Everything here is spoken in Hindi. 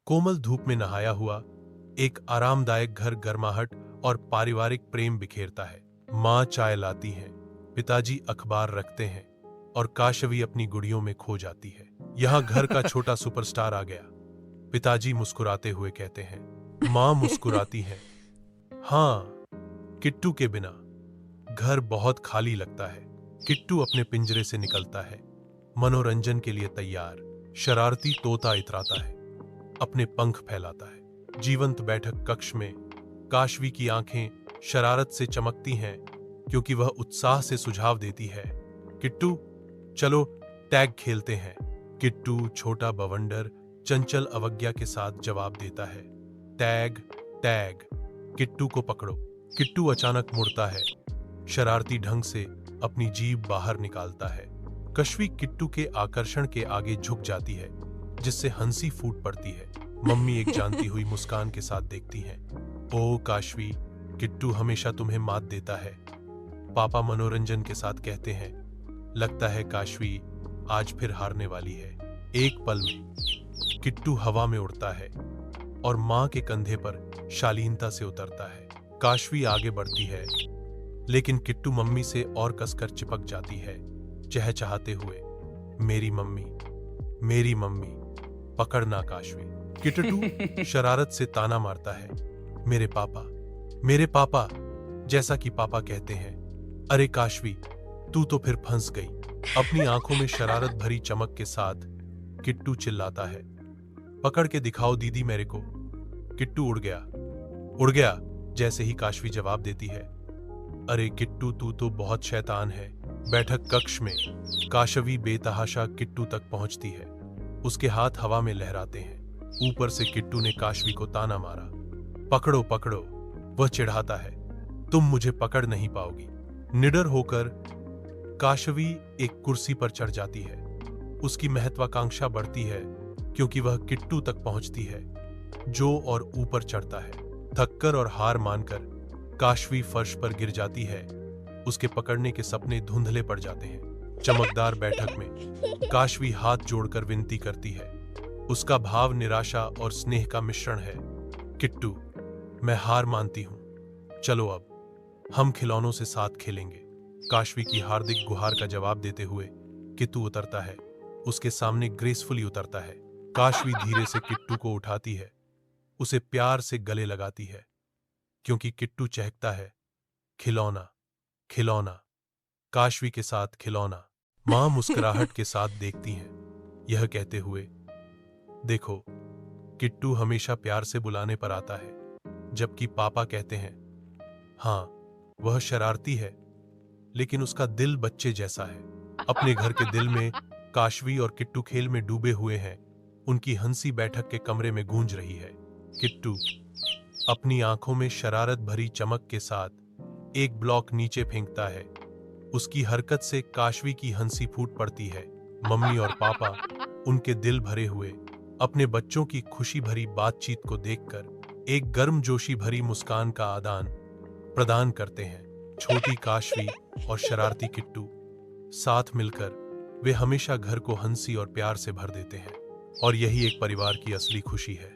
कोमल धूप में नहाया हुआ एक आरामदायक घर गर्माहट और पारिवारिक प्रेम बिखेरता है। माँ चाय लाती हैं, पिताजी अखबार रखते हैं और काशवी अपनी गुड़ियों में खो जाती है। यहाँ घर का छोटा सुपरस्टार आ गया। पिताजी मुस्कुराते हुए कहते हैं। माँ मुस्कुराती है। हाँ, किट्टू के बिना घर बहुत खाली लगता है। किट्टू अपने पिंजरे से निकलता है, मनोरंजन के लिए तैयार। शरारती तोता इतराता है, अपने पंख फैलाता है। जीवंत बैठक कक्ष में काशवी की आंखें शरारत से चमकती हैं क्योंकि वह उत्साह से सुझाव देती है। किट्टू, चलो टैग खेलते हैं। किट्टू छोटा बवंडर चंचल अवज्ञा के साथ जवाब देता है। टैग टैग, किट्टू को पकड़ो। किट्टू अचानक मुड़ता है, शरारती ढंग से अपनी जीभ बाहर निकालता है। कशवी किट्टू के आकर्षण के आगे झुक जाती है, जिससे हंसी फूट पड़ती है। मम्मी एक जानती हुई मुस्कान के साथ देखती हैं। ओ काशवी, किट्टू हमेशा तुम्हें मात देता है। पापा मनोरंजन के साथ कहते हैं। लगता है काशवी आज फिर हारने वाली है। एक पल में किट्टू हवा में उड़ता है और माँ के कंधे पर शालीनता से उतरता है। काशवी आगे बढ़ती है, लेकिन किट्टू मम्मी से और कसकर चिपक जाती है, चहचहाते हुए। मेरी मम्मी, मेरी मम्मी, पकड़ना काशवी। किट्टू शरारत से ताना मारता है। मेरे पापा, मेरे पापा, जैसा कि पापा कहते हैं। अरे काशवी, तू तो फिर फंस गई। अपनी आंखों में शरारत भरी चमक के साथ किट्टू चिल्लाता है। पकड़ के दिखाओ दीदी मेरे को। किट्टू उड़ गया, उड़ गया, जैसे ही काशवी जवाब देती है। अरे किट्टू, तू तो बहुत शैतान है। बैठक कक्ष में काशवी बेतहाशा किट्टू तक पहुंचती है। उसके हाथ हवा में लहराते हैं। ऊपर से किट्टू ने काशवी को ताना मारा। पकड़ो पकड़ो, वह चिढ़ाता है। तुम मुझे पकड़ नहीं पाओगी। निडर होकर काशवी एक कुर्सी पर चढ़ जाती है। उसकी महत्वाकांक्षा बढ़ती है क्योंकि वह किट्टू तक पहुंचती है, जो और ऊपर चढ़ता है। थककर और हार मानकर काशवी फर्श पर गिर जाती है। उसके पकड़ने के सपने धुंधले पड़ जाते हैं। चमकदार बैठक में काशवी हाथ जोड़कर विनती करती है। उसका भाव निराशा और स्नेह का मिश्रण है। किट्टू, मैं हार मानती हूं। चलो अब हम खिलौनों से साथ खेलेंगे। काशवी की हार्दिक गुहार का जवाब देते हुए किट्टू उतरता है। उसके सामने ग्रेसफुली उतरता है। काशवी धीरे से किट्टू को उठाती है, उसे प्यार से गले लगाती है, क्योंकि किट्टू चहकता है। खिलौना, खिलौना, काशवी के साथ खिलौना। मां मुस्कुराहट के साथ देखती हैं, यह कहते हुए, देखो, किट्टू हमेशा प्यार से बुलाने पर आता है, जबकि पापा कहते हैं। हाँ, वह शरारती है, लेकिन उसका दिल बच्चे जैसा है। अपने घर के दिल में काशवी और किट्टू खेल में डूबे हुए हैं। उनकी हंसी बैठक के कमरे में गूंज रही है। किट्टू अपनी आंखों में शरारत भरी चमक के साथ एक ब्लॉक नीचे फेंकता है। उसकी हरकत से काशवी की हंसी फूट पड़ती है। मम्मी और पापा उनके दिल भरे हुए अपने बच्चों की खुशी भरी बातचीत को देखकर एक गर्मजोशी भरी मुस्कान का आदान प्रदान करते हैं। छोटी काशवी और शरारती किट्टू साथ मिलकर वे हमेशा घर को हंसी और प्यार से भर देते हैं, और यही एक परिवार की असली खुशी है।